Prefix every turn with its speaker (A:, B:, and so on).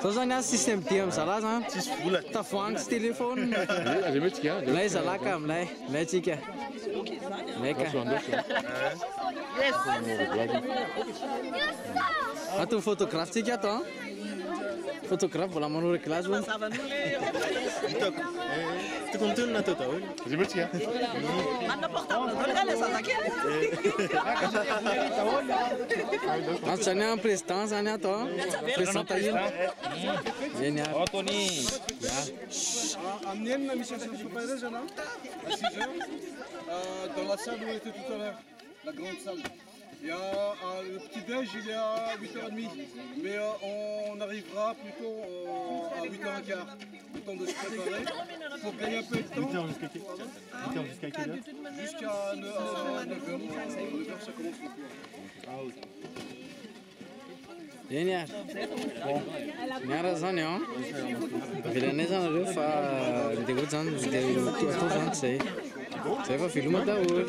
A: Zao zany a système ty am'zalahy zany. Tavoahangy sy téléphone. Lay zalaka amilay, lay tsika. Laika. Atao photographe tsika ato a. Photographe mbola manao réglage hono.
B: Tokony natao daholo.
C: Manana portable daholo le zazakely.
A: Zany a président zany ato a. Président tahiny. Eny a.
D: Tony.
E: Amenez la mission sur Paris, à 6 heures, dans la salle où on était tout à l'heure, la grande salle. Il y a le petit-déj, il est à 8h30, mais on arrivera plutôt à 8h15, le temps de se préparer, pour gagner un peu de temps.
B: 8h jusqu'à quelle heure?
E: Jusqu'à 9h, ça commence le cours. Ah oui.
A: Eny ary. Miara zany an. Vilanay zany areo fa ndeha ohaty zany atao zany zay. Zay fa veloma daholo.